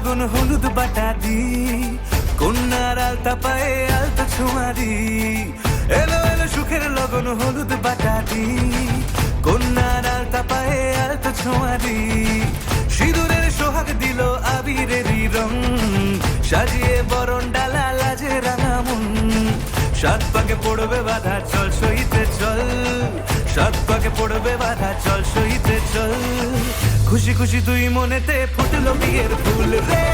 লগন হলুদ বাটা দি, কন্যার আলতা পায়ে আলতা ছোঁয়া দি। এলো এলো সুখের লগন হলুদ বাটা দি, কন্যার আলতা পায়ে আলতা ছোঁয়া দি। সিঁদুরের সোহাগ দিল আবিরেরই রং, সাজিয়ে বরণ ডালা লাজে রাঙা মন। সাত পাকে পড়বে বাধা চল সইতে চল, সাত পাকে পড়বে বাধা চল সইতে চল। খুশি খুশি তুই মনেতে ফুটলো বিয়ের ফুল রে,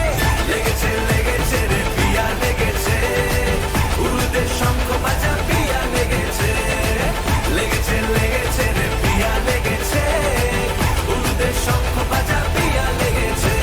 লেগেছে লেগেছে রে পিয়া লেগেছে, উরুদের শঙ্খ বাজা পিয়া লেগেছে, লেগেছে লেগেছে রে পিয়া লেগেছে, উরুদের শঙ্খ বাজা পিয়া লেগেছে।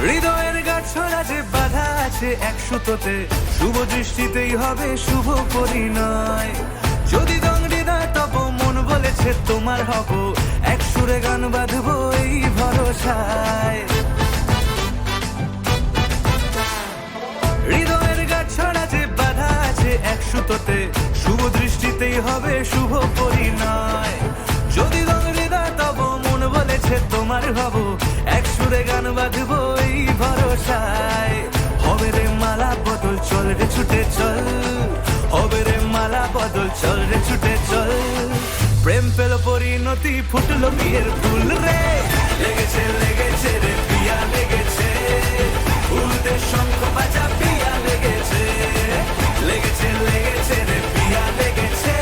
হৃদয়ের গাছড়া যে বাধা আছে এক সুতোতে, শুভ দৃষ্টিতেই হবে শুভ পরিণয়। যদি দংড়িদার তব মন বলেছে তোমার হব, এক সুরে গান বাঁধবো এই ভরসায়। হৃদয়ের গাছড়া যে বাধা আছে এক সুতোতে, শুভ দৃষ্টিতেই হবে শুভ পরিণয়। যদি দংড়িদার তব মন বলেছে তোমার হব, এক সুরে গান বাঁধবো এই ভরসায়। হবে রে মালা বদল চল রে ছুটে চল, হবে রে মালা বদল চল রে ছুটে চল। প্রেম পেল পরিণতি ফুটলো বিয়ের ফুল রে, লেগেছে লেগেছে রে পিয়া লেগেছে, উরুদের শঙ্খ বাজা পিয়া লেগেছে, লেগেছে লেগেছে রে পিয়া লেগেছে,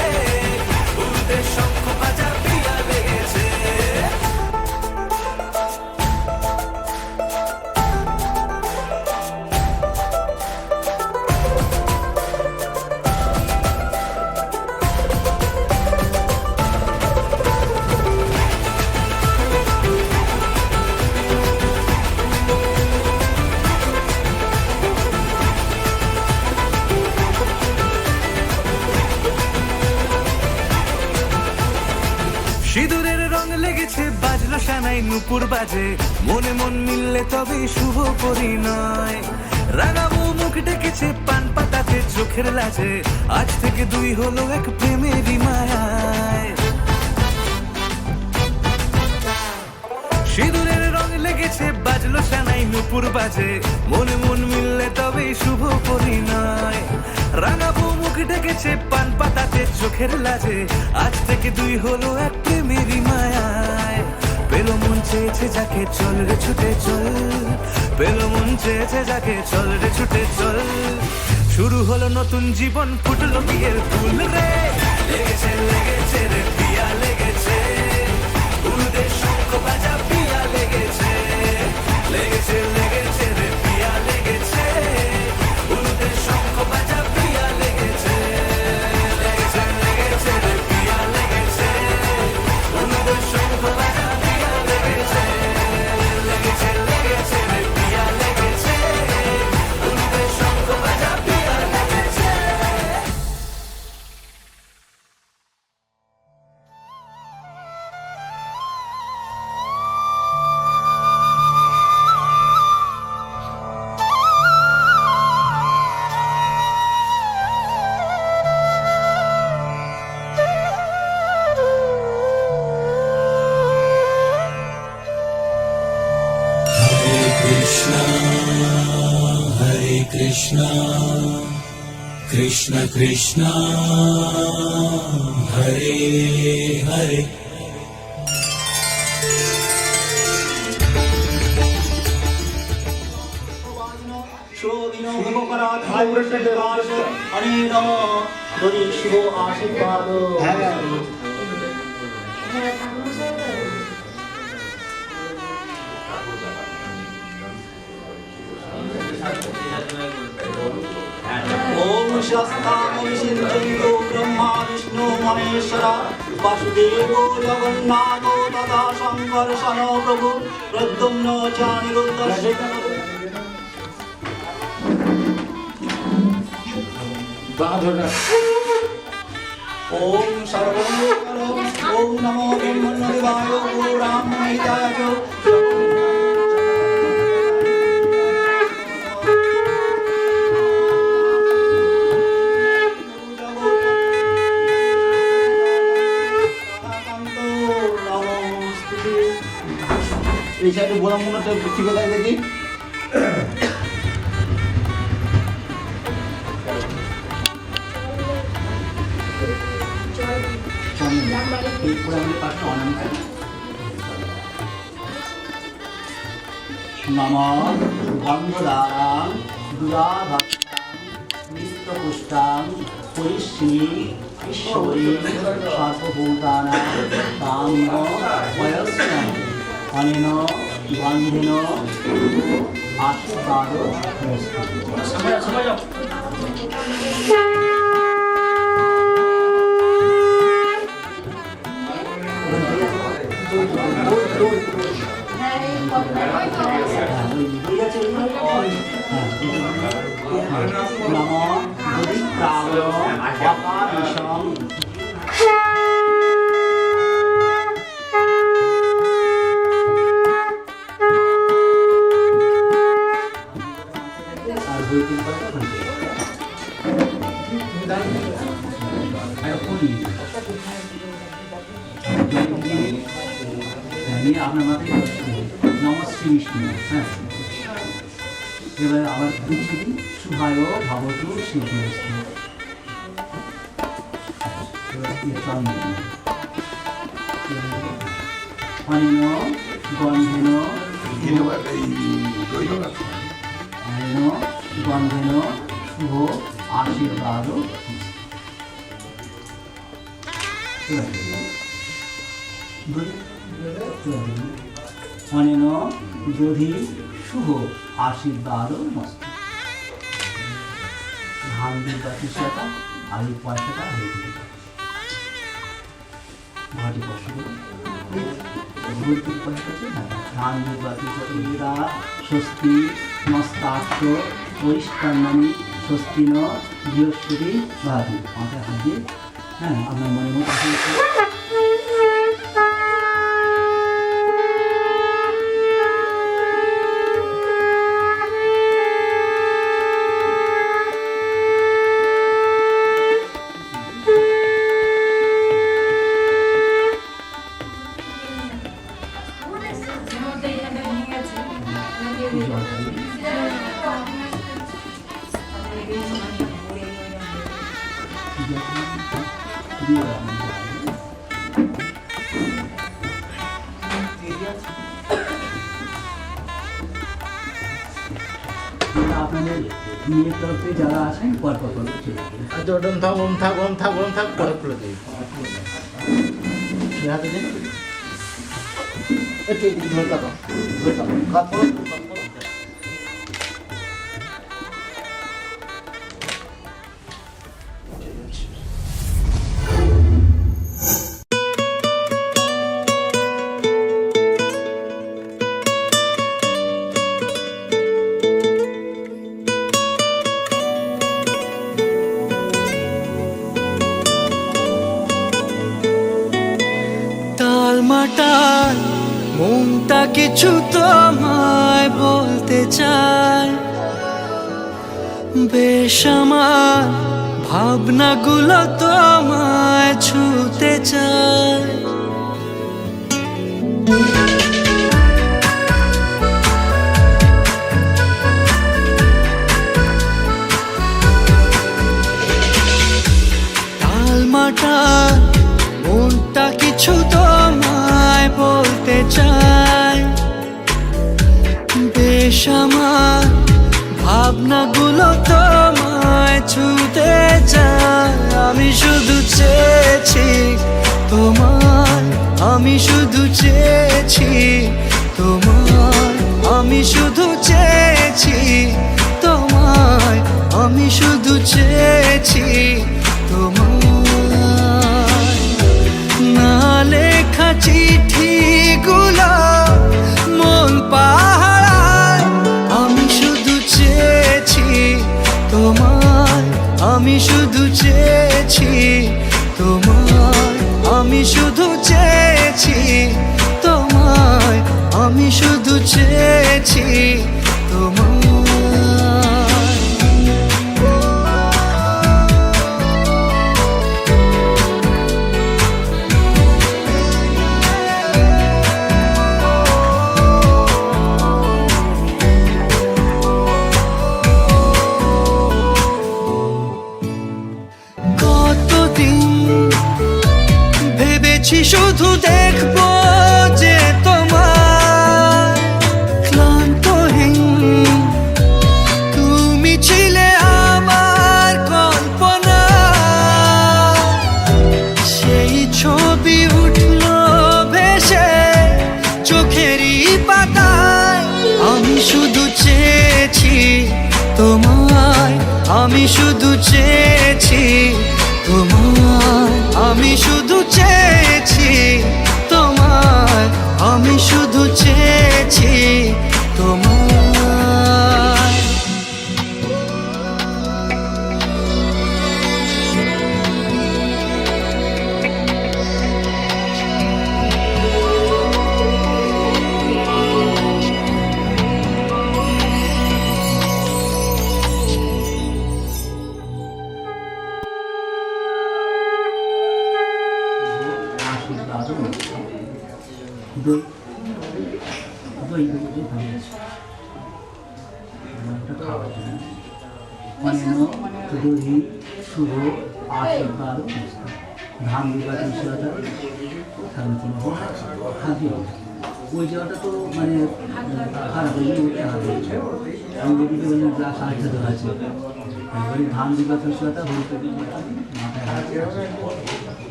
উরুদের শঙ্খ বাজা পিয়া লেগেছে। সিঁদুরের রং লেগেছে বাজলো সানাই নুপুর বাজে, মনে মন মিললে তবে শুভ পরিণয়। রাঙাবো মুখ ডেকেছে পান পাতাতে চোখের লাজে, আজ থেকে দুই হলো এক প্রেমেরই মায়ায়। সিঁদুরের রং লেগেছে বাজলো সানাই নুপুর বাজে, মনে মন মিললে তবে শুভ পরিণয়। রাঙাবো মুখ ডেকেছে পান পাতাতে চোখের লাজে, আজ থেকে দুই হলো এক প্রেমেরই মায়ায়। পেলো মন চেয়েছে যাকে চল রে ছুটে চল, পেলো মন চেয়েছে যাকে চল রে ছুটে চল। শুরু হলো নতুন জীবন ফুটলো বিয়ের ফুল রে, লেগেছে লেগেছে রে পিয়া লেগেছে, উরুদের শঙ্খ বাজা পিয়া লেগেছে, লেগেছে লেগেছে রে পিয়া লেগেছে, উরুদের শঙ্খ বাজা পিয়া লেগেছে, লেগেছে লেগেছে রে পিয়া লেগেছে, উরুদের শঙ্খ বাজা পিয়া লেগেছে, লেগেছে লেগেছে রে পিয়া লেগেছে, উরুদের শঙ্খ বাজা পিয়া লেগেছে। Hare Krishna, Krishna Krishna, Hare Hare. শুভ আশীর্বাদ। ओम शास्त्रामविषिञ्चन्तो ब्रह्मा विष्णु महेश्वरा वासुदेवो जगन्नाथो तथा शङ्कर्षण प्रभु प्रद्युम्न चानिरुद्धस्य। ओम सर्वमङ्गलम् ओम नमो ब्रह्मण्यदेवाय गौराङ्गमहिताय च। এই সাইডে বোলাম মনে হচ্ছে ঠিক আছে দেখি নম গন্ধদারাং দুরাভক্তাং নিত্যপুষ্টাং পরিশ্রী ঈশ্বরী সর্বভূতানাং তাম্য বয়স্যাং অনেন গন্ধেন আশীর্বাদ নম দরিদ্রায় অকাদিশং আর দুই তিন পাতা আপনার মাথায় নমস্কার বিষ্ণু হ্যাঁ এবার আবার দুটি শুভায় ভবতু সিদ্ধিরস্তু অনেন গন্ধেন গন্ধেন শুভ আশীর্বাদ অনেন দধি শুভ আশীর্বাদ মস্ত ধান দুর্গাটির সাথে আর এই পয়সাটা হয়ে গেল ঘটি পয়সাগুলো ধান দুর্গাটির সাথে এরা স্বস্তি মস্তাক্ষ পরিষ্কারণী স্বস্তি ন বৃহস্পতি ভাবি আমাকে হাত দিয়ে হ্যাঁ আপনার মনে মতো আপনাদের মেয়ের তরফে যারা আছেন পরপর করে ওম থাক ওম থাক ওম থাক ওম থাক পরে খুলে দিই হাতে দিন একটু ধরে থাকো কাজ করো টালমাটাল মনটা কিছু তোমায় বলতে চায় বেশ আমার ভাবনাগুলো তোমায় ছুতে চায় টালমাটাল মনটা কিছু তোমায় বলতে চাই বেশ আমার ভাবনাগুলো তোমায় ছুতে চায় আমি শুধু চেয়েছি তোমায় আমি শুধু চেয়েছি তোমায় আমি শুধু চেয়েছি তোমায় আমি শুধু চেয়েছি তোমায় না লেখা চিঠিগুলো মন পাহারায় আমি শুধু চেয়েছি তোমায় আমি শুধু চেয়েছি তোমায় আমি শুধু চেয়েছি তোমায় আমি শুধু চেয়েছি তোমায় চেয়েছি শুধু দেখবো যে তোমার ক্লান্তহীন তুমি ছিলে আমার কল্পনা সেই ছবি উঠলো ভেসে চোখেরই পাতায় আমি শুধু চেয়েছি তোমায় আমি শুধু চেয়েছি তোমায় আমি শুধু চেয়েছি তোমায় আমি শুধু চেয়েছি তোমায় আশীর্বাদ দই দই দই দই শুভ আশীর্বাদ ধান বিবাদ খাদ্য ওই জায়গাটা তো মানে খারাপ হয়ে উঠতে হবে আমি যদি বললাম গ্লাস আটটা দেওয়া আছে ওই ধান বিবাদ সেটা হইতে মাথায় আছে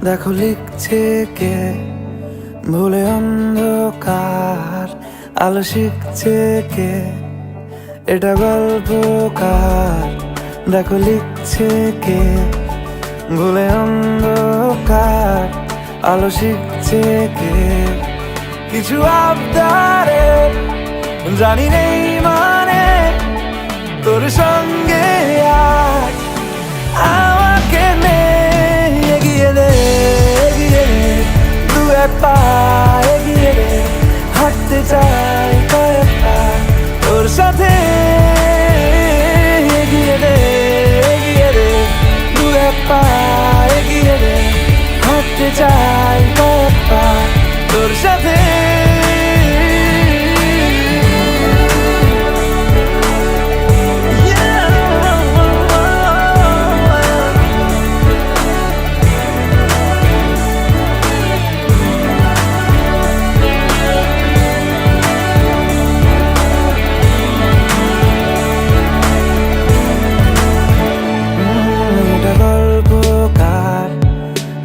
দেখো লিখছে কে ভুলে অন্ধকার আলো শিখছে কে এটা গল্পকার দেখো লিখছে কে ভুলে অন্ধকার আলো শিখছে কে কিছু আবদারে জানি নেই মানে তোর সঙ্গে আজ আমাকে নে এগিয়ে দে দু এক পা এগিয়ে দে হাঁটতে চাই কয়েক পা তোর সাথে এগিয়ে দে দু এক পা এগিয়ে দে হাঁটতে চাই কয়েক পা তোর সাথে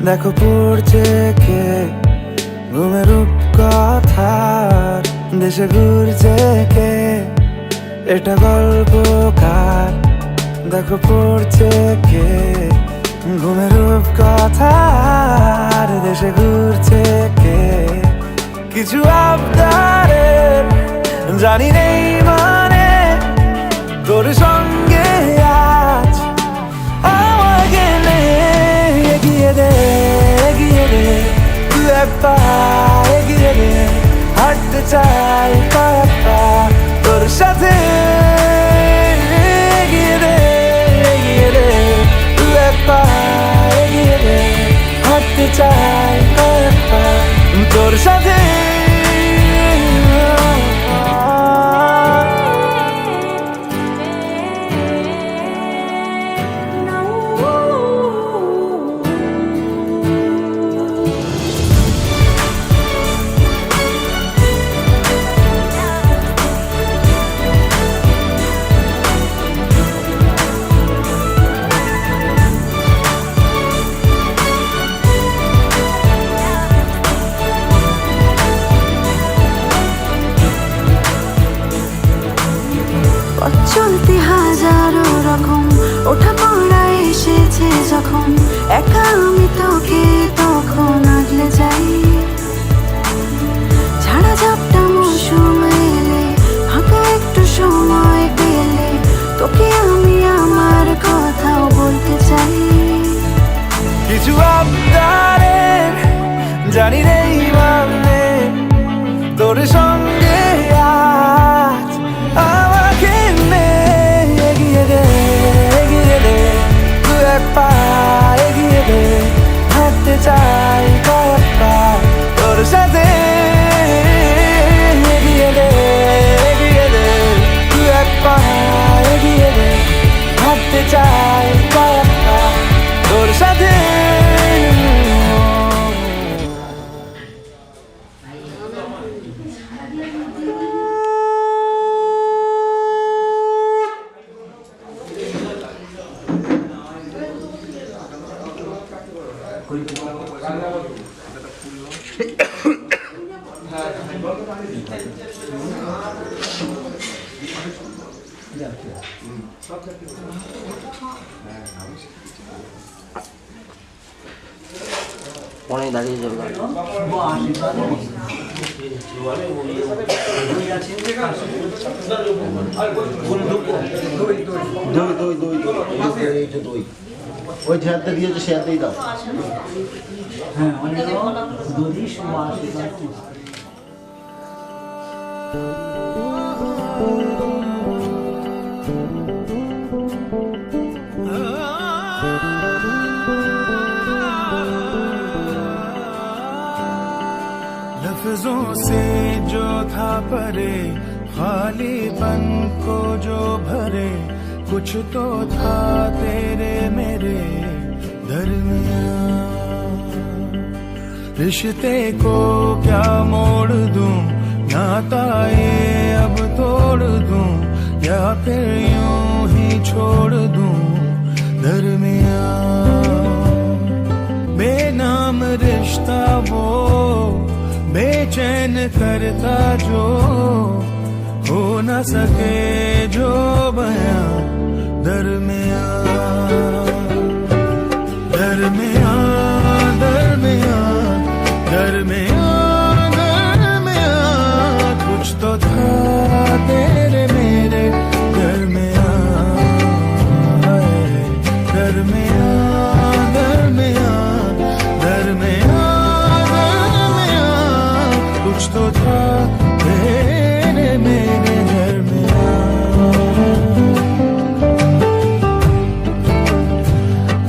দেখো পড়ছে কে ঘুমের রূপকথার দেশে ঘুরছে কে এটা গল্পকার দেখো পড়ছে কে ঘুমের রূপকথার দেশে ঘুরছে কে কিছু আবদারের জানি নেই মানে তোর সঙ্গে আজ আমাকে নে এগিয়ে দে দু এক পা এগিয়ে দে হাঁটতে চাই কয়েক পা তোর সাথে এগিয়ে দে দু এক পা এগিয়ে দে হাঁটতে চাই কয়েক পা তোর সাথে চলতে হাজারো রকম ওঠা পড়া এসেছে যখন একা আমি তোকে তখন আগলে যাই ঝাড়া ঝাপটা মৌসুম এলে ফাঁকা একটু সময় পেলে তোকে আমি অনেক দাঁড়িয়ে যাবে শুভ আশীর্বাদ দই আছে দই ওই যে হাতে দিয়েছে সে হাতেই দাও হ্যাঁ অনেক দই শুভ আশীর্বাদ लफ्जों से जो था परे खालीपन को जो भरे कुछ तो था तेरे मेरे दरमियां रिश्ते को क्या मोड़ दूं नाता ये अब तोड़ दूं या फिर यूं ही छोड़ दूं दरमियां बेनाम रिश्ता वो बेचैन करता जो हो न सके जो बयां दरमियां दरमियां दरमियां दरमियां दरमियां कुछ तो था तेरे मेरे दरमियां दरमियां दरमियां दरमियां कुछ तो था तेरे मेरे दरमियां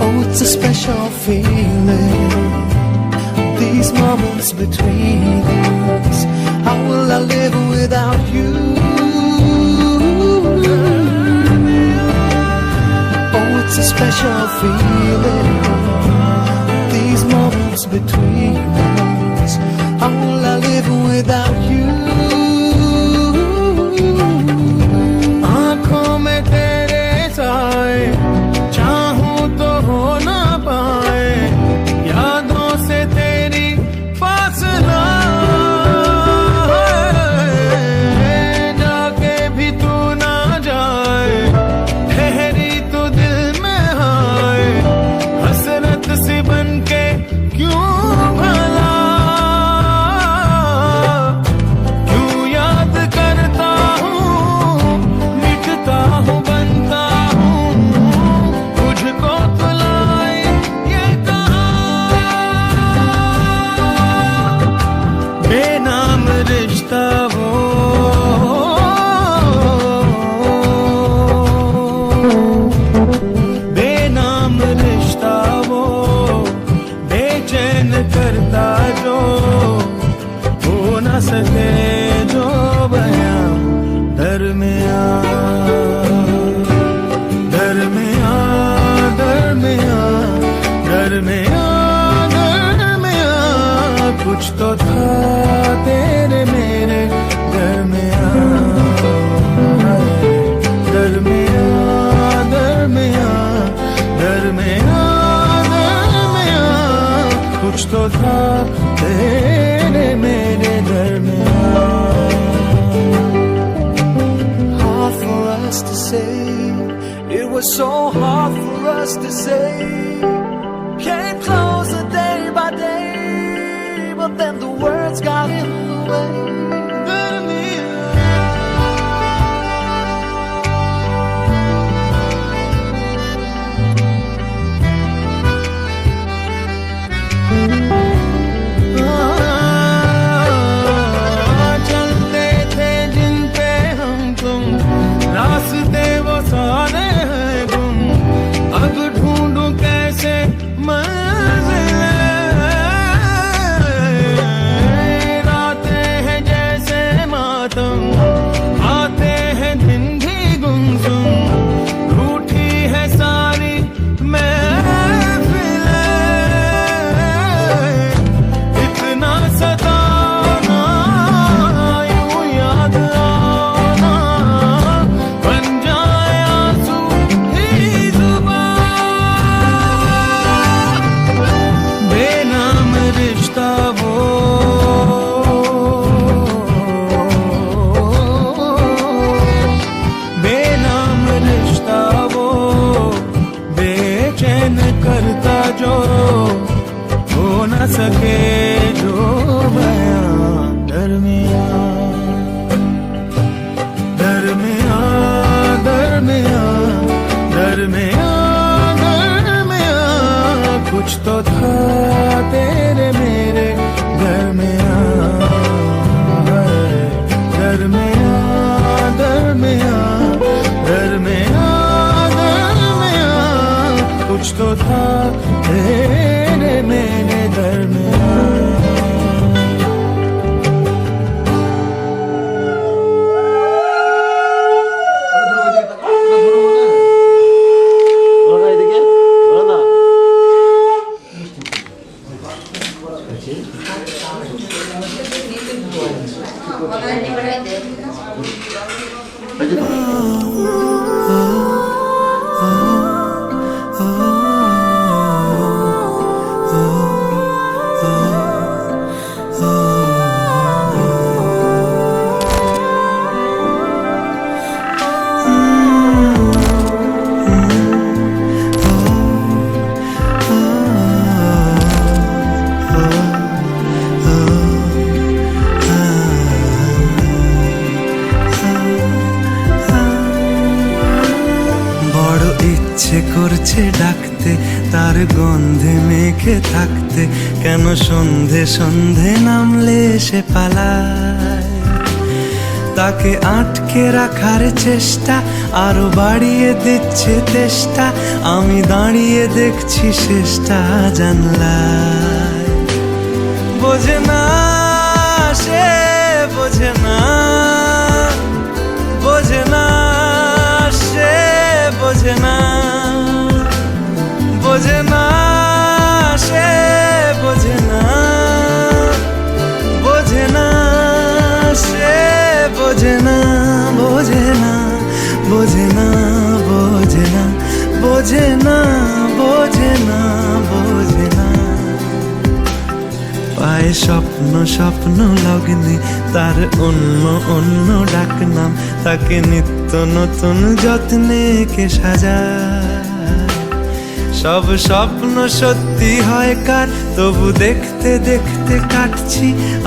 Oh, it's a special feeling, these moments between us. How will I live without you? Oh, it's a special feeling, these moments between us. How will I live without you? आँखों में तेरे साए चाहूं तो हो ना पाए यादों से तेरी फासला जाके भी तू ना जाए ठहरी तो दिल में हाय हसरत सी बन के क्यों भला करता जो हो न सके जो बयां दरमियां दरमियां दरमियां दरमियां दरमियां कुछ तो था तेरे मेरे दरमियां दरमियां दरमियां दरमियां कुछ तो था तेरे मेरे दरमियां Hard for us to say, it was so hard for us to say. Came closer day by day, but then the words got in the way. चलते थे जिन पे हम तुम रास्ते वो सारे हैं गुम अब ढूंढूं कैसे मंजिलें रातें हैं जैसे कुछ तो था तेरे मेरे घर में घर में घर में घर में कुछ तो था तेरे मेरे घर में করছে ডাকতে তার গন্ধে মেখে থাকতে কেন সন্ধে সন্ধে নামলে সে পালায় তাকে আটকে রাখার চেষ্টা আরো বাড়িয়ে দিচ্ছে তেষ্টা আমি দাঁড়িয়ে দেখছি শেষটা জানলায় বোঝে না সে বোঝে না বোঝে না সে বোঝে না বোঝে না সে বোঝে না বোঝে না সে বোঝে না বোঝে না বোঝে না বোঝে না বোঝে না বোঝে না বোঝে না পায়ে স্বপ্ন স্বপ্ন লগ্নে তার অন্য অন্য ডাকনাম তাকে নিত্য নতুন যত্নে কে সাজায় সব স্বপ্ন সত্যি হয় কার তবু দেখতে দেখতে কাটছি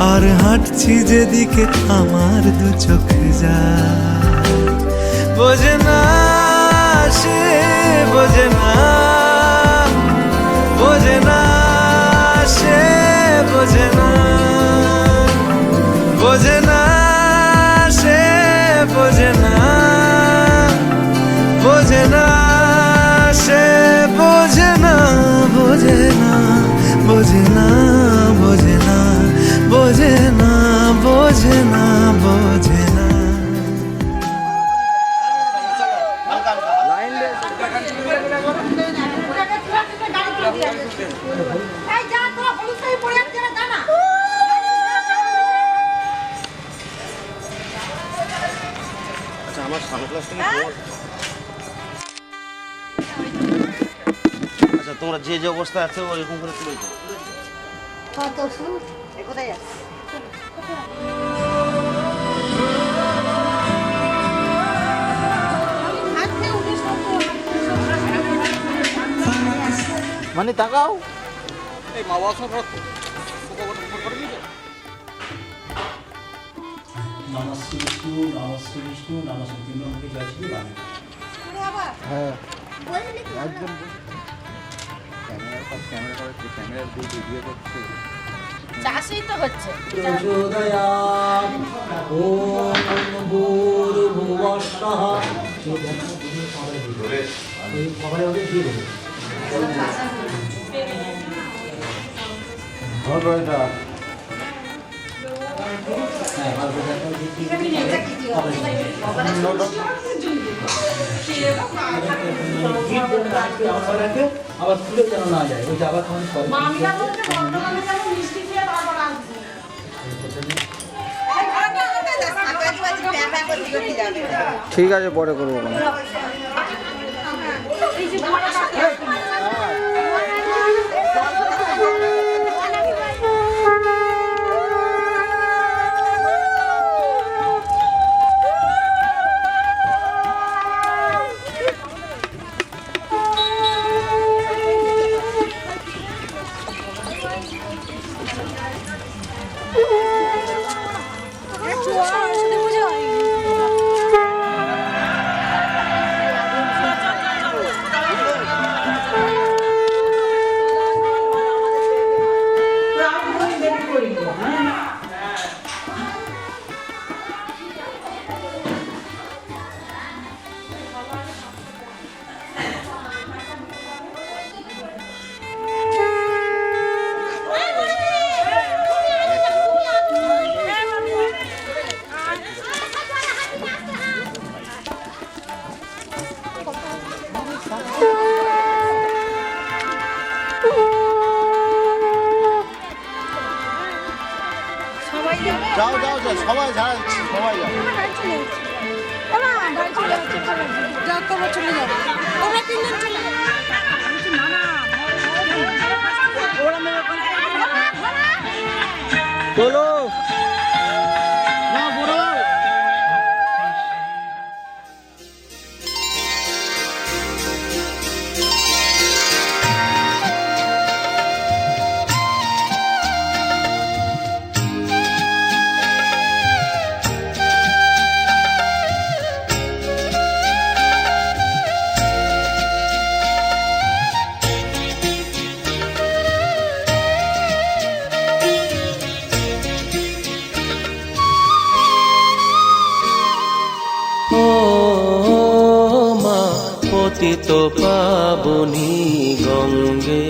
আর হাঁটছি যেদিকে আমার দু চোখ যায় বোঝে না সে বোঝে না বোঝে না সে বোঝে না বোঝে না সে বোঝে না বোঝে না সে বোঝে না বোঝে না বোঝে না বোঝে না বোঝে না বোঝে না বোঝে না আমার সানগ্লাসটা কি আচ্ছা তোমরা যে যে অবস্থা আছে ওইরকম করে তুলে দাও কোথায় যাচ্ছে মানে তাকাও এই মা বাবা সব রক্ত করে দিয়েছে নমস্তে বিষ্ণু নমস্তে বিষ্ণু নমস্তে তিনমুখী জয় শ্রী রাম হ্যাঁ একদম ক্যামেরা দিয়ে ভিডিও করছে চাষই তো হচ্ছে প্রচোদয়াৎ ওম ভূর্ভুবস্সুঃ এই খবরে ওকে দিয়ে দেবো এটা আবার খুলে যেন না যায় ওই আবার ঠিক আছে পরে করবো সবাই যারা সবাই যাবে। যা তোমরা চলে যাবে, তোমরা তিনজন চলে যাবে। চলো না বড় ও মা পতিত পাবনী গঙ্গে,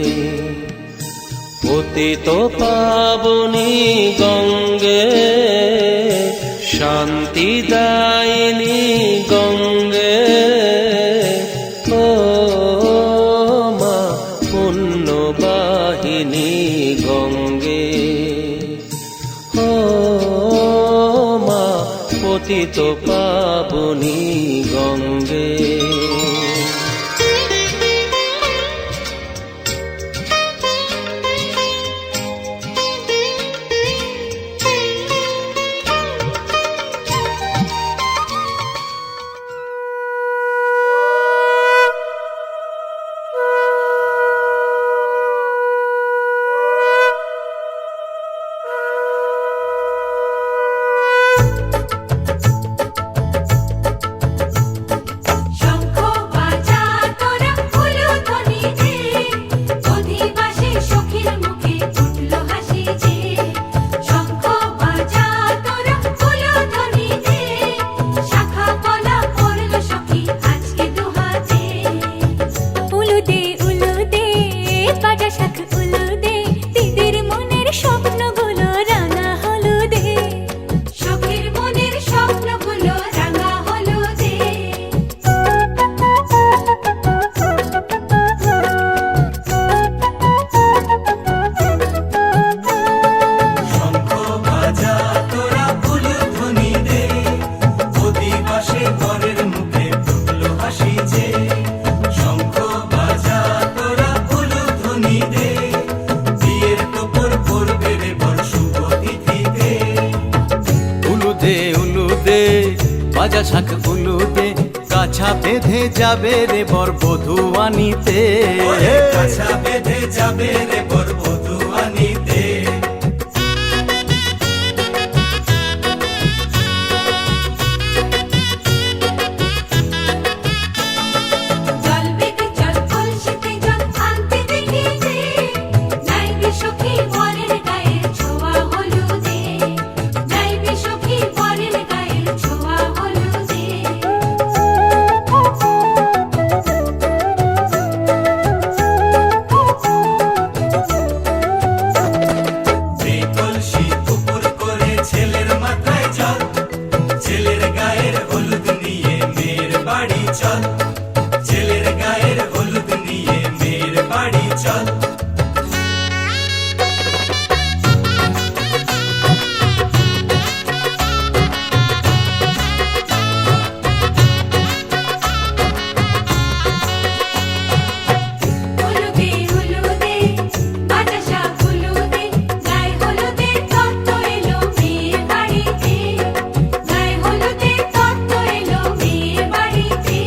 পতিত পাবনী গঙ্গে, শান্তি দায়িনী গঙ্গে। ও মা পুণ্যবাহিনী গঙ্গে, ও মা পতিত পাবনী গঙ্গে। শঙ্খ বাজা তোরা উলুধ্বনি দে, অধিবাসী সখীর মুখে উঠলো হাসি যে। শঙ্খ বাজা তোরা উলুধ্বনি দে, শাখা কলা পড়লো সখী আজকে দুহাতে। উলু দে বাজা শাখ উলু দে, দিদির মনের স্বপ্নগুলো রাঙা হলুদে, সখীর মনের স্বপ্নগুলো রাঙা হলুদে। শঙ্খ বাজা তোরা উলুধ্বনি দে, অধিবাসে ঘরের মুখে ফুটলো হাসি যে। শঙ্খ বাজা তোরা উলুধ্বনি দে, বিয়ের তোপর পড়বে রে বর শুভ তিথিতে। উলু দে বাজা শাখ উলু দে, কাছা বেঁধে যাবে রে বর বধূ আনিতে। ওরে কাছা বেঁধে যাবে রে বর বধূ আনিতে। জল বেগে জল কলসিতে জল আনতে দেখি যে, নাইবে সখী বরের গায়ের ছোঁয়া হলুদে, নাইবে সখী বরের গায়ের ছোঁয়া হলুদে। সেই কলসি উপর করে ছেলের মাথায় জল, ছেলের গায়ের হলুদ নিয়ে মেয়ের বাড়ি চল, ছেলের গায়ের হলুদ নিয়ে মেয়ের বাড়ি চল। হলুদে বাজা শাখ হলুদে, গায়ে হলুদে তত্ত্ব এলো মেয়ের বাড়িতে, গায়ে হলুদে তত্ত্ব এলো মেয়ের বাড়িতে।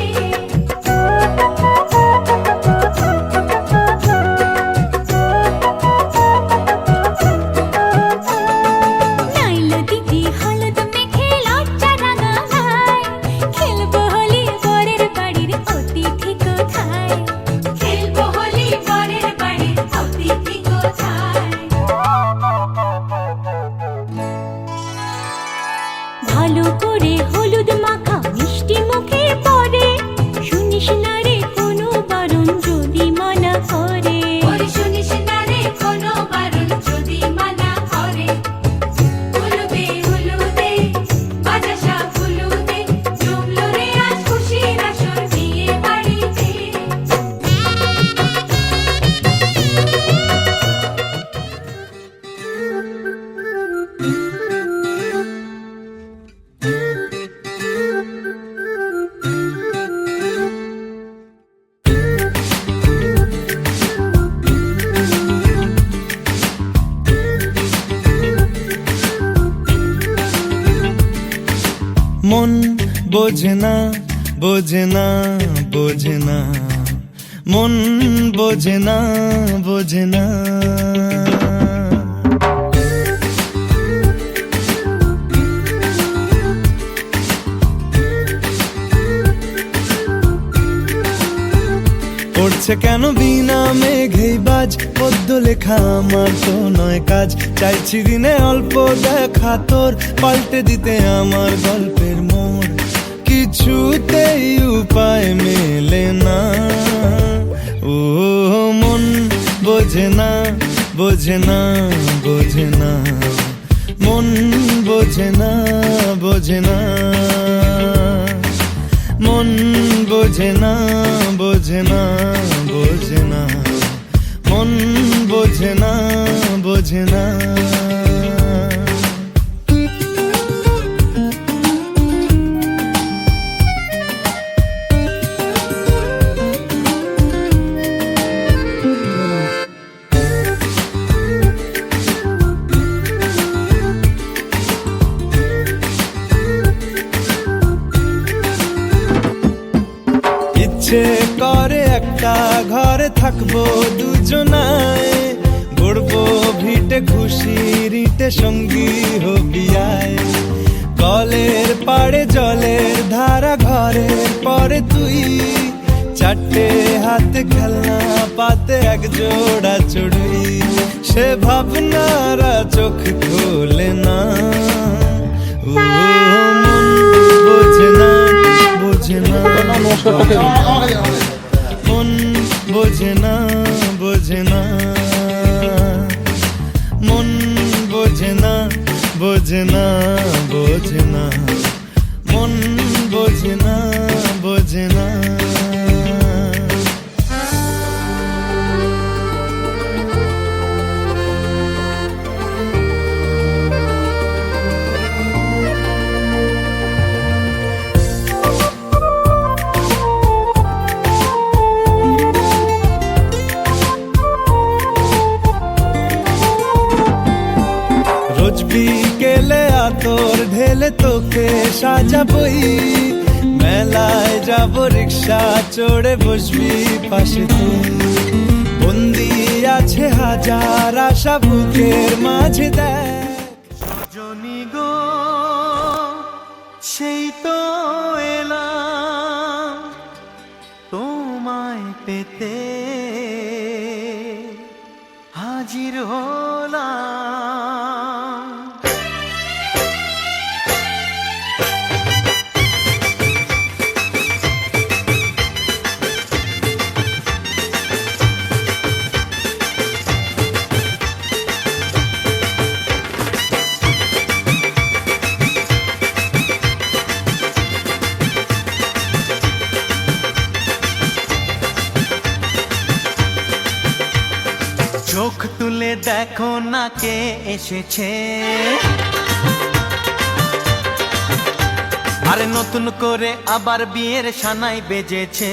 বোঝে না বোঝে না বোঝে না মন বোঝে না বোঝে না পড়ছে কেন বিনা মেঘেই বাজ পদ্য লেখা আমার তো নয় কাজ চাইছি দিনে অল্প দেখা তোর পাল্টে দিতে আমার গল্পের মোড় কিছুতেই উপায় মেলে না ও মন বোঝে না বোঝে না বোঝে না মন বোঝে না বোঝে না মন বোঝে না বোঝে না বোঝে না মন বোঝে না বোঝে না ইচ্ছে করে একটা ঘরে থাকবো দুজনায় গড়বো ভিটে খুশির ইটে সঙ্গী হবি আয় কলের পাড়ে জলের ধারা ঘরের পরে তুই চারটে হাতে খেলনা পাতে এক জোড়া চড়ুই সে ভাবনারা চোখ খোলে না ও মন বোঝে না বোঝে না মন বোঝে না বোঝে না মন বোঝে না বোঝে না বোঝে না মন বোঝে না বোঝে না রোজ বিকেলে আতর ঢেলে তোকে সাজাবই মেলায় যাব রিক্সা চড়ে বসবি পাশে তুই বন্দি আছে হাজার আশা বুকের মাঝে দেখ সজনী গো সেই তো এলাম তোমায় পেতে হাজির হলাম চোখ তুলে দেখো না কে এসেছে আরে নতুন করে আবার বিয়ের সানাই বেজেছে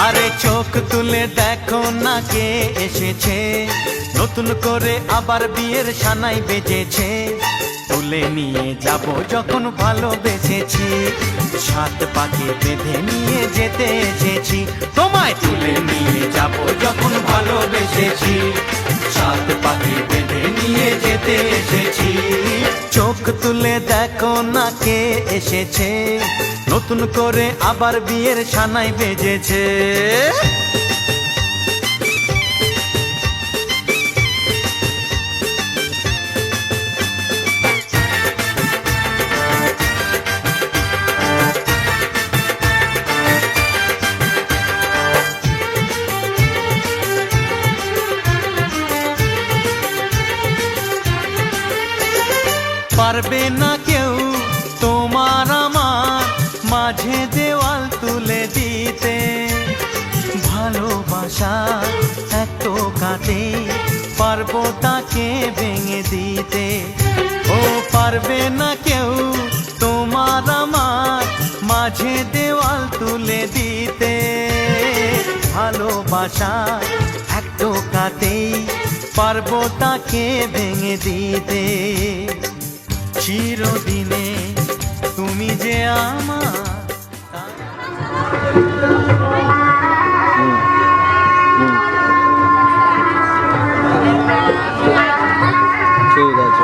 আরে চোখ তুলে দেখো না কে এসেছে নতুন করে আবার বিয়ের সানাই বেজেছে তুলে নিয়ে যাব যখন ভালোবেসেছি সাত পাকে বেঁধে নিয়ে যেতে এসেছি তোমায় তুলে নিয়ে যাব যখন ভালোবেসেছি সাত পাকে বেঁধে নিয়ে যেতে এসেছি চোখ তুলে দেখো না কে এসেছে নতুন করে আবার বিয়ের সানাই বেজেছে পারবে না কেউ তোমার আমার মাঝে দেওয়াল তুলে দিতে ভালোবাসা এত কাটে পারবো তাকে ভেঙে দিতে ও পারবে না কেউ তোমার আমার মাঝে দেওয়াল তুলে দিতে ভালোবাসা এত কাটে পারবো তাকে ভেঙে দিতে চিরদিনে তুমি যে আমার। ঠিক আছে।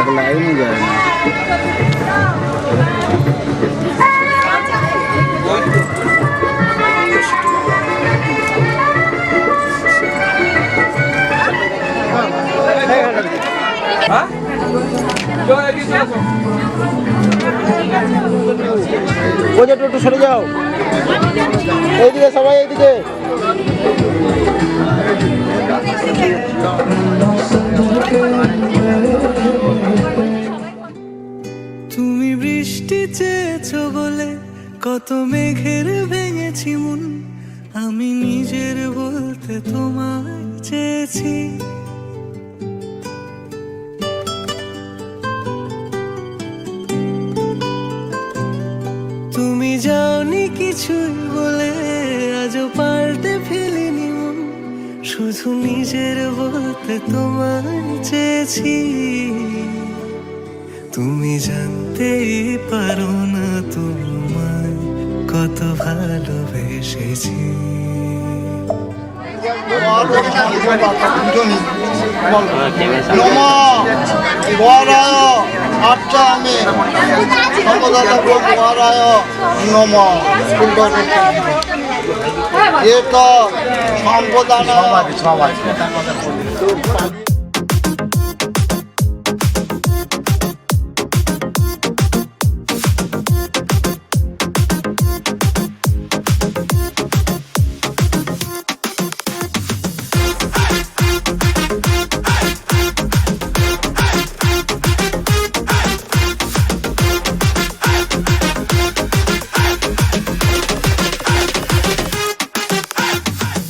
এক লাইনও যায় না। ওই যে একটু সরে যাও, এইদিকে সবাই এইদিকে। তুমি বৃষ্টি চেয়েছো বলে কত মেঘের ভেঙেছি মন, আমি নিজের বলতে তোমায় চেয়েছি। তুমি যাওনি কিছুই বলে আজও পাল্টে ফেলিনি মন, শুধু নিজের বলতে তোমায় চেয়েছি। তুমি জানতেই পারো না তোমায় কত ভালোবেসেছি।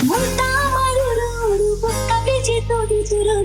মনটা আমার উড়ু উড়ু বুকটা ভিজে তোরে চুরো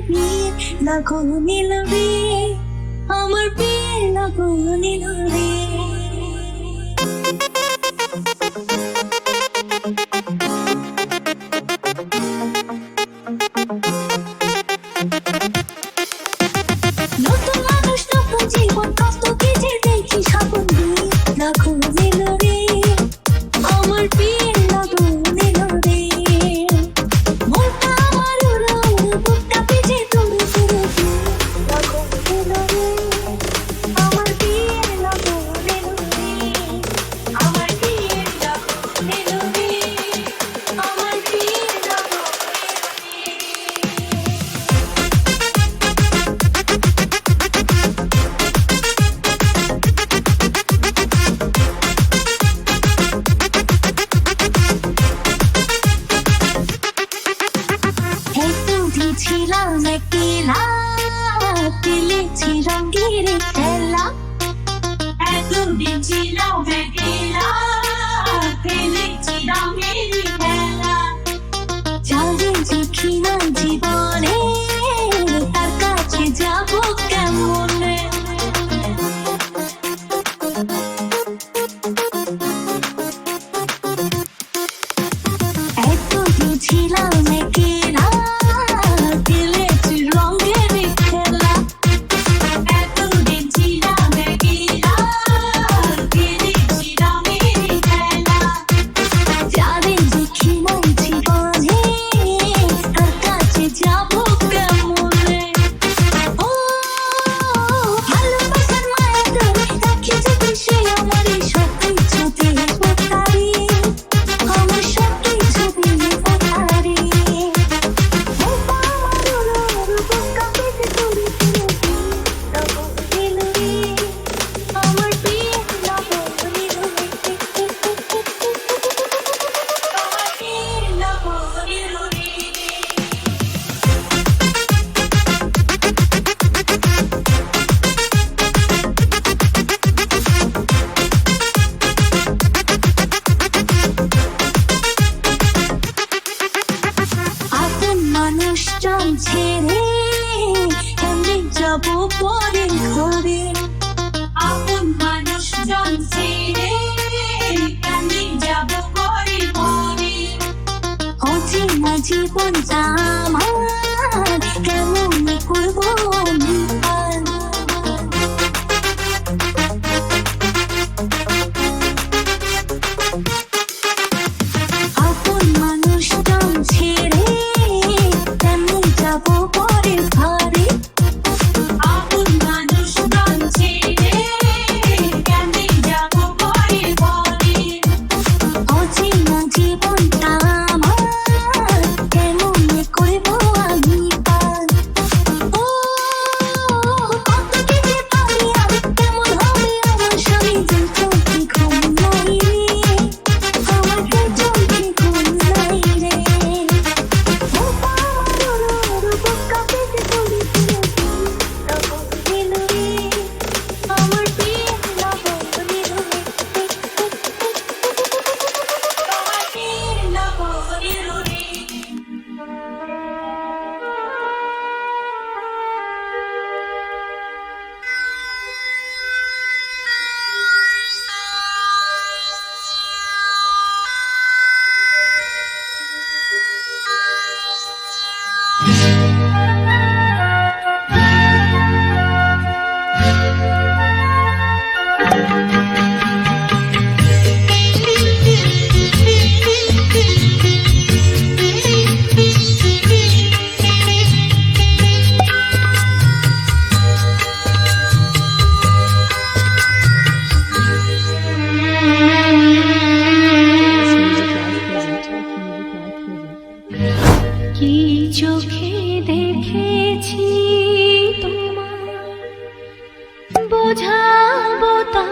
বোঝাবো তা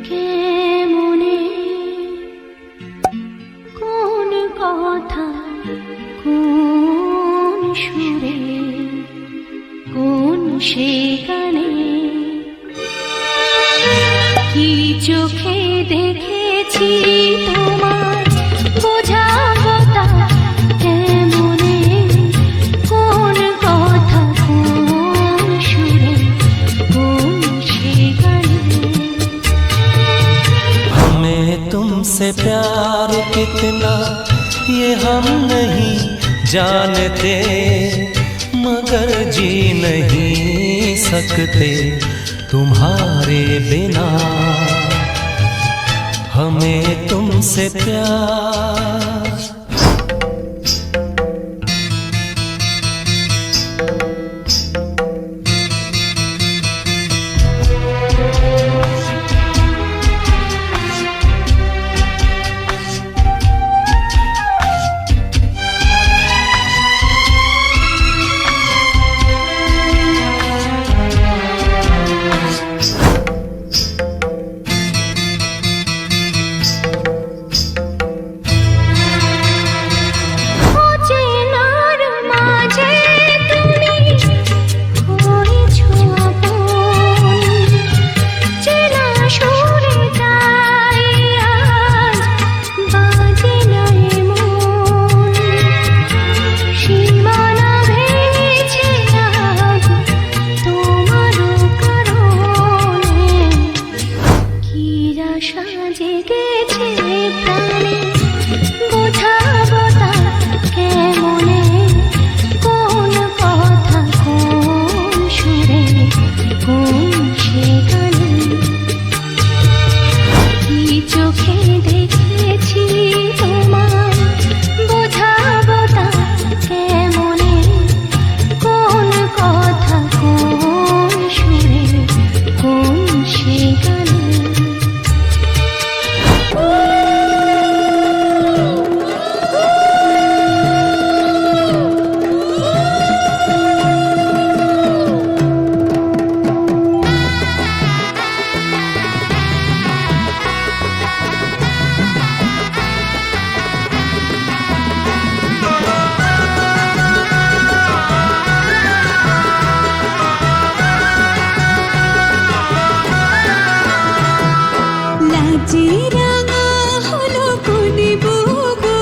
কেমনে, কোন কথা কোন সুরে কোন সে গানে, কি চোখে দেখেছি তোমার বোঝাবো তা কেমনে, কোন কথা কোন সুরে কোন সে গানে। हमें तुमसे प्यार कितना ये हम नहीं जानते, मगर जी नहीं सकते तुम्हारे बिना। हमें तुमसे प्यार অচেনার মাঝে তুমি করেছো আপন, চেনা সুরে তাই আজ বাজে না এমন, সীমানা ভেঙেছে আজ তোমারও কারণে, কি আশা জেগেছে প্রাণে, বোঝাবো তা কেমনে, কোন কথা কোন সুরে কোন সে গানে, কি চোখে দেখেছি তোমার বোঝাবো তা কেমনে, কোন কথা কোন সুরে কোন সে গানে। লাজে রাঙা হলো কোনে বগো,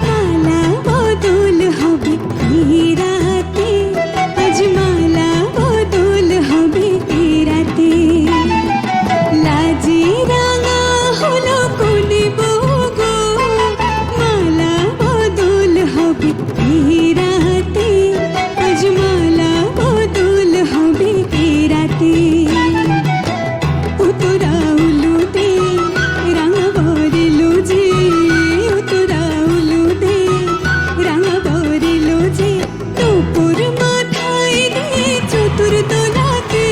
মালা বদল হবে এই রাতে, আজ মালা বদল হবে এই রাতে। লাজে রাঙা হলো কোনে বগো, মালা বদল হবে এই রাতে, আজ মালা বদল হবে এই রাতে। উতরা উলুদে রাঙা বরিলো যে, উতরা উলুদে রাঙা বরিলো যে, টোপর মাথায় দিয়ে চতুর্দোলাতে,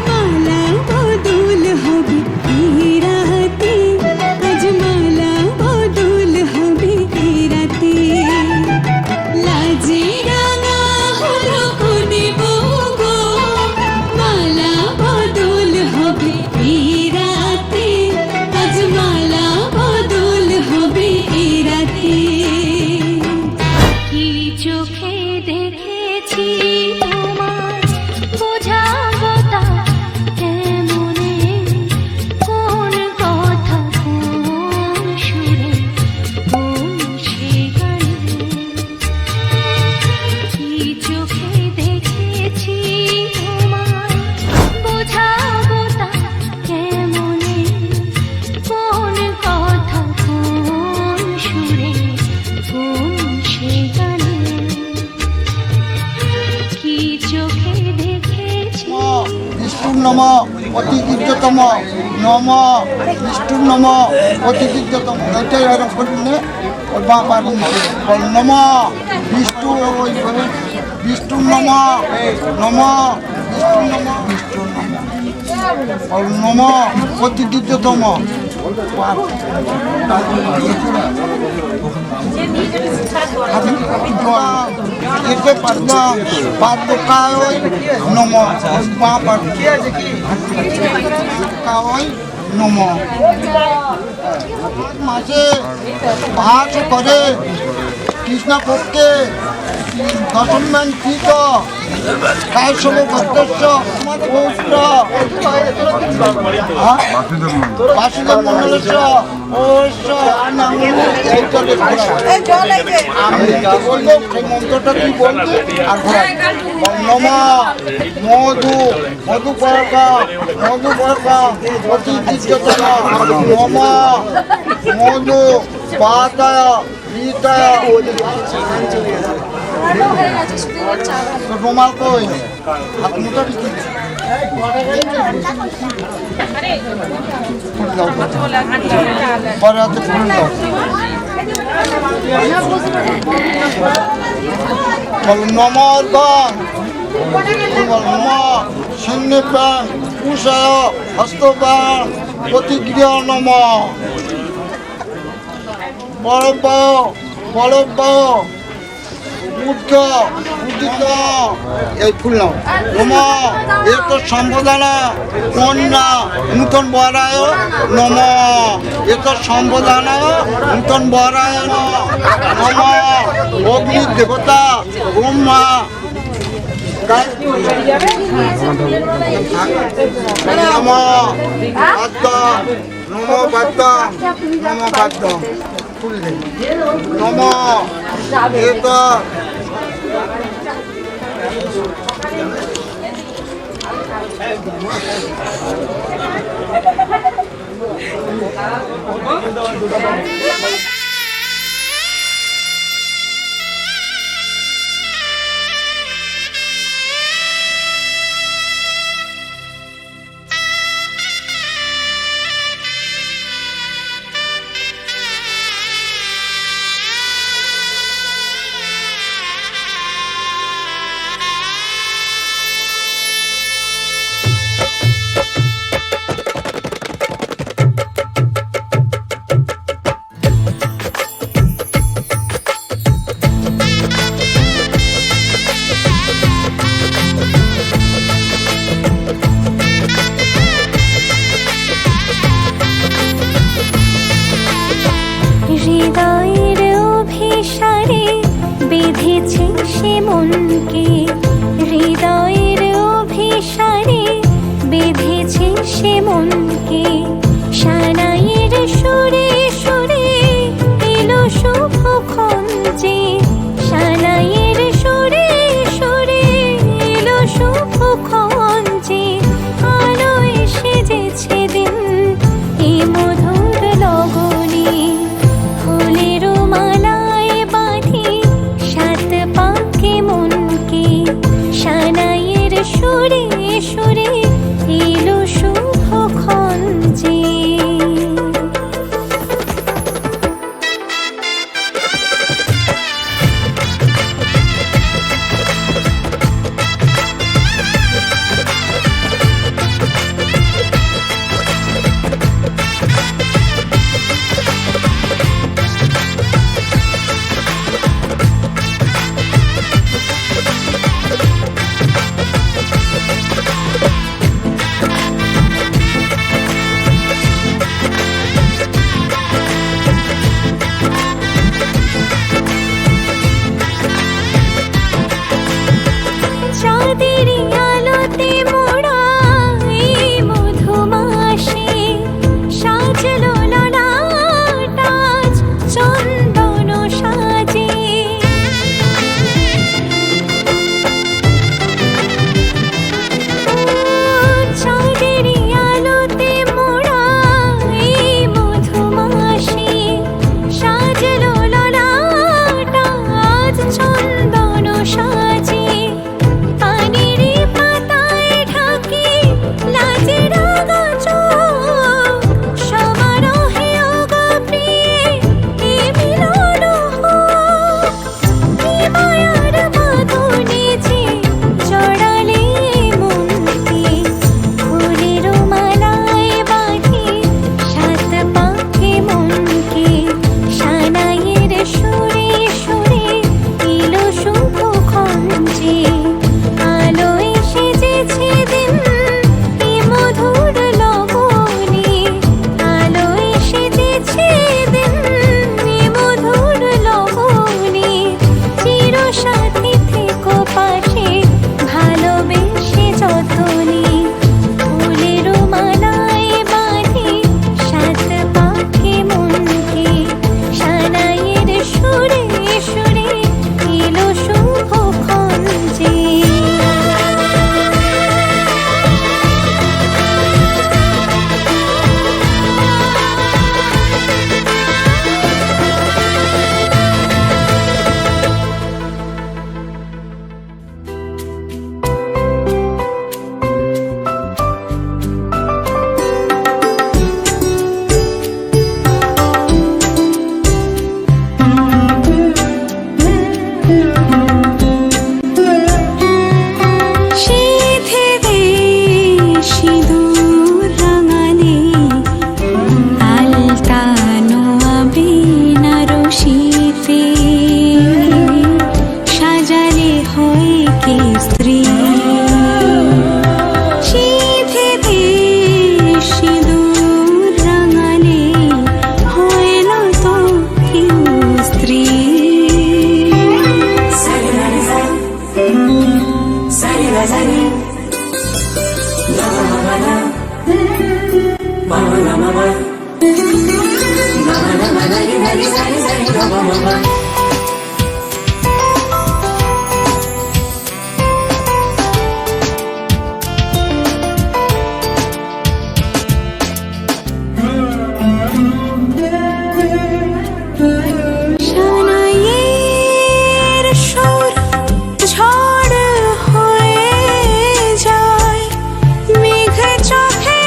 মালা বদল হবে এই রাতে, আজ মালা বদল হবে এই রাতে। লাজে রাঙা হলো কোনে বগো, মালা বদল হবে এই রাতে, আজ মালা বদল হবে এই রাতে। কি চোখে দেখেছি তোমার বোঝাবো তা কেমনে, কোন কথা কোন সুরে কোন সে গানে, কি চোখে দেখেছি তোমার বোঝাবো তা কেমনে, কোন কথা কোন সুরে কোন সে গানে, কি চোখে দেখেছি। বিষ্ণুর নম অতি দীর্ঘতম, নম বিষ্ণুর নম অতি দীর্ঘতম, এটাই এরকম করলে ওর বাপ আর বল নম বিষ্ণু, ওইভাবে বিষ্ণুর নম, নম বিষ্ণুর নম, বিষ্ণুর নম, নম অতি দীর্ঘতম, এতে পারলাম পাদ্যকায় নম মা পাদ্যকায় নম মাসে ভাস করে কৃষ্ণ পক্ষে দশমান কৃত কায়সব ভদ্রস্য পৌত্র বাসুদেব মন্ডলস্য ওস্য এইটা আমি বলবো সেই মন্ত্রটা কি বলবি আর নম মধু মধু পরকা অতি দিগ্গতম নম মধু পাতায় গীতায় রুমাল কই হাত মুটা কি পরে হাতে ফুল দাও বল নম নম সিন্নিপ্রাণ উষায় হস্তপ্রাণ প্রতিক্রিয়া নম বরব্য উদিত এই ফুল নাও নম এত সম্বোধনা কন্যা নূতন বরায় নম এত সম্বোধনা নূতন বরায় নম অগ্নি দেবতা ব্রহ্মা নম বাদ্য নম বাদ্য নম বাদ্য নম এত হৃদয়ের অভিসারে বেঁধেছে সে মনকে, হৃদয়ের অভিসারে বেঁধেছে সে মনকে। সানাইয়ের সুরে সুরে এলো শুভক্ষণ যে, সানাইয়ের সুরে সুরে এলো শুভক্ষণ যে। আলোয় সেজেছে দিন এ মধুর লগনে, ফুলের মালায় বাঁধি সাত পাকে মনকে। সানাইয়ের সুরে সুরে এলো শুভক্ষণ সানাইয়ের সুর ঝড় হয়ে যায়, মেঘ চোখে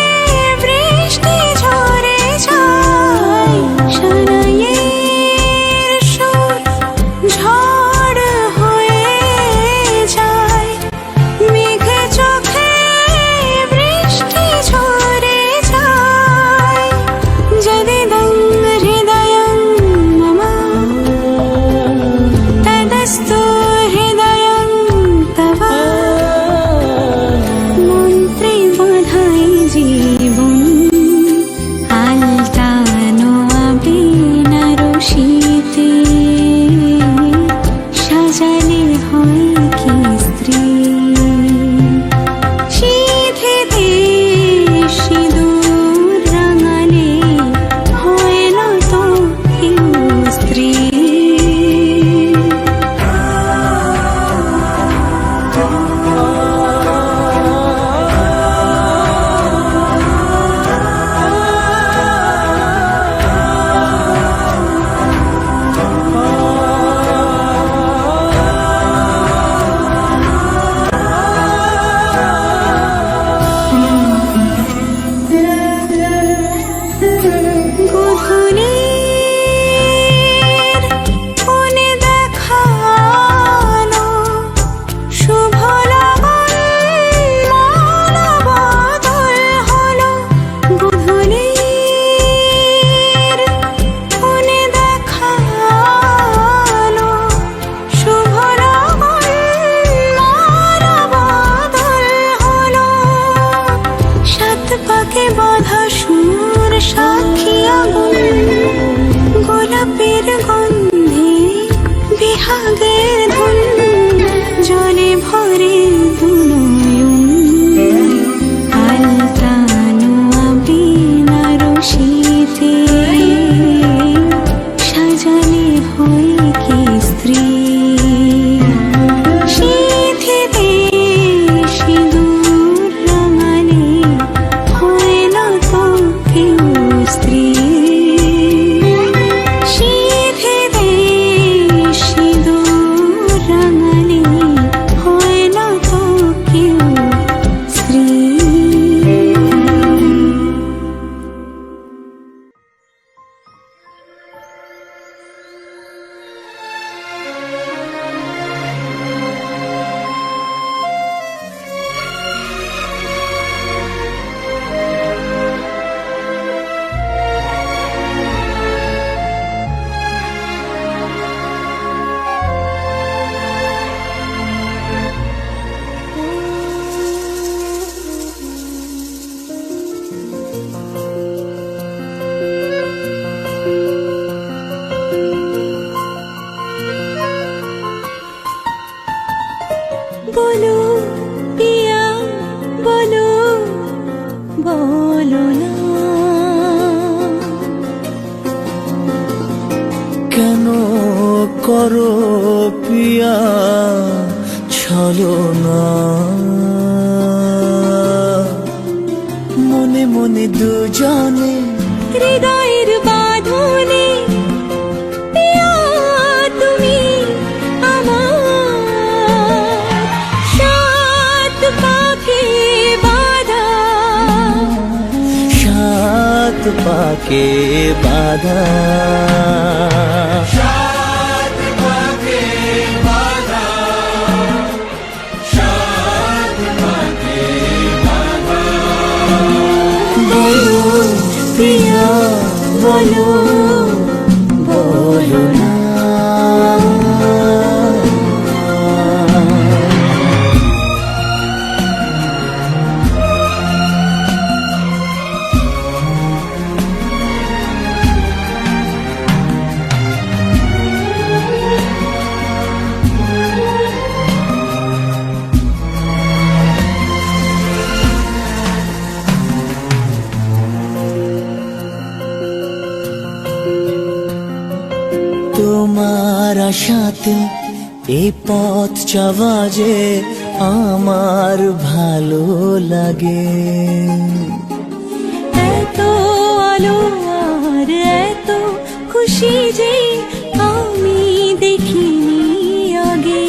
বৃষ্টি ঝরে যায়। সানাইয়ের সুর ঝড় হয়ে যায়, মেঘ চোখে বৃষ্টি ঝরে যায়। যদিদং হৃদয়ং মম তদস্তু হৃদয়ং তব, মন্ত্রে বাঁধাই জীবন আলতানো আবিনা রশিতে। সাজালে হয় কি স্ত্রী, সিঁথিতে সিঁদুর রাঙালে হয় না তো কেউ স্ত্রী। গধূলির কোণে দেখানো শুভ লগন মালা বদল হলো। গধূলির কোণে দেখানো শুভ লগন মালা বদল হলো। সাত পাকে বাঁধা সুর সাক্ষী আগুন, গোলাপের গন্ধে বিহাগের ধুন। জলে ভরে দুনয়ন আলতানো আবিনা রশিতে। সাজালে হয় কি স্ত্রী, সিঁথিতে সিঁদুর রাঙালে হয় না তো কেউ স্ত্রী। সিঁথিতে সিঁদুর রাঙালে হয় না তো কেউ স্ত্রী। বলো পিয়া বলো, বলো না কেন করো পিয়া ছলনা। মনে মনে দুজনে হৃদয়ের বাঁধনে। পিয়া তুমি আমার সাত পাকে বাঁধা, সাত পাকে বাঁধা। বলো পিয়া বলো, বলো না তোমার আশাতে এই পথ চাওয়া যে আমার ভালো লাগে। এত আলো আর এত খুশি যে আমি দেখিনি আগে।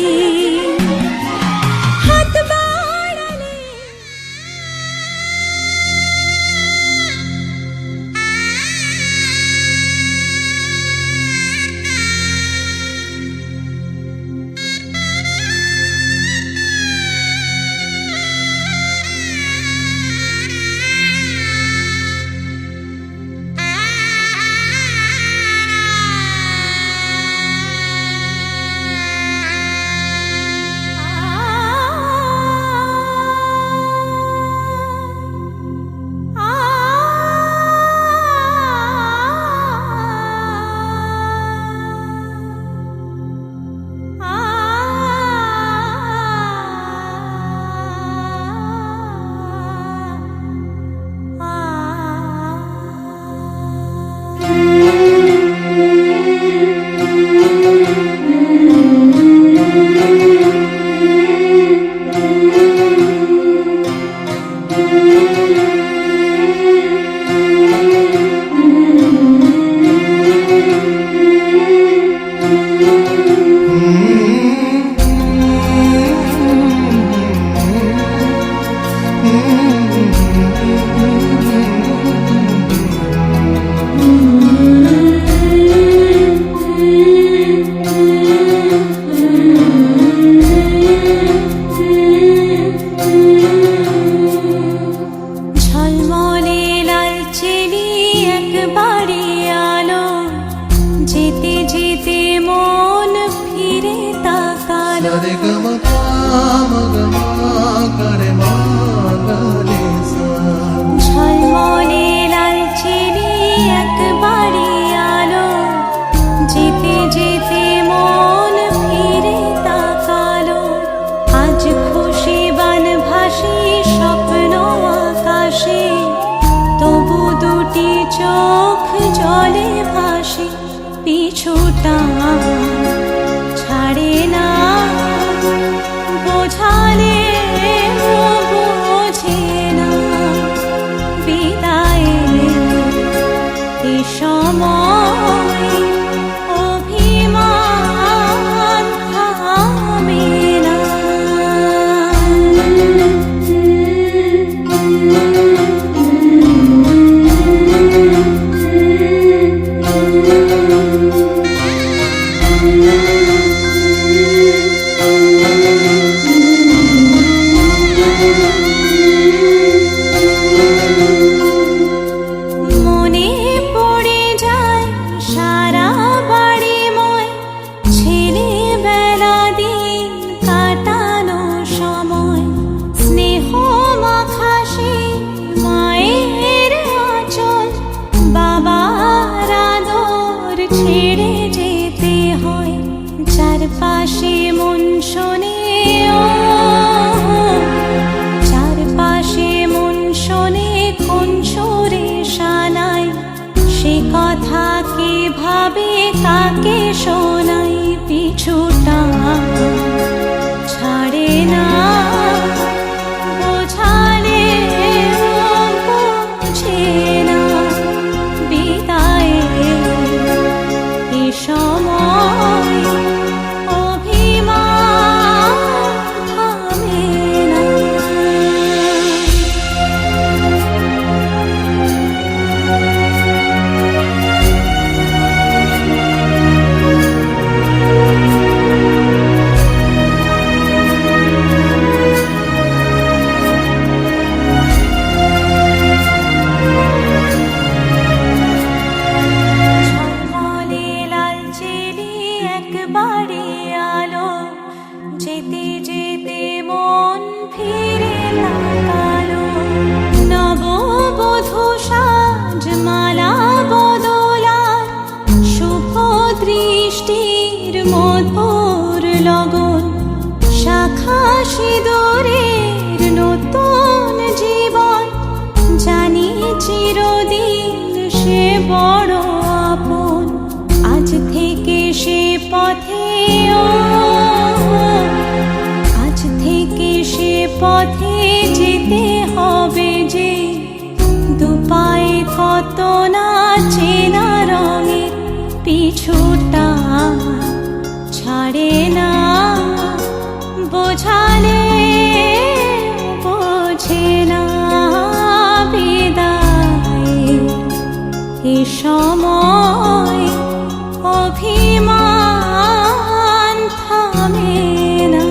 হাত বাড়ালে ঝলমলে লালচেলি একবারে আলো, যেতে যেতে মন ফিরে তাকালো। ঝলমলে লালচেলি একবারে আলো, যেতে যেতে মন ফিরে তাকালো। আজ খুশি বান ভাসি স্বপ্ন আকাশে, তবু দুটি চোখ জলে ভাসে। পিছুটা ছাড়ে না, বোঝালে বোঝে না। বিদায়ের এ সময় অভিমান থামে না। মনে পড়ে যায় সারা বাড়িময় ছেলেবেলা দিন কাটানো সময়। স্নেহ মাখা সেই মায়ের আঁচল, বাবার আদর ছেড়ে যেতে হয়। চারপাশে মন শোনে ও, চারপাশে মন শোনে কোন সুরে শানায়। সে কথা কে ভাবে কাকে শোনাই। পিছুটা ছাড়ে না, বোঝালে বোঝে না। বিদায়ের এ সময় অভিমান থামে না। ঝলমলে লালচেলি একবারে আলো, যেতে যেতে মন ফিরে তাকালো। নববধূ সাজ মালা বদলার, শুভ দৃষ্টির মধুর লগন। শাখা সিঁদুরের নতুন জীবন, জানি চিরদিন সে বড় আপন। আজ থেকে সে পথে আজ থেকে সে পথে যেতে হবে যে দুপায়ে কত না চেনা রঙের পিছুটা ছাড়ে না বোঝালে বোঝে না বিদায় এ সময় অভিমান থামে না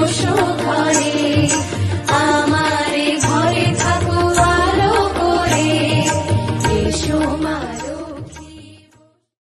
এসো ঘরে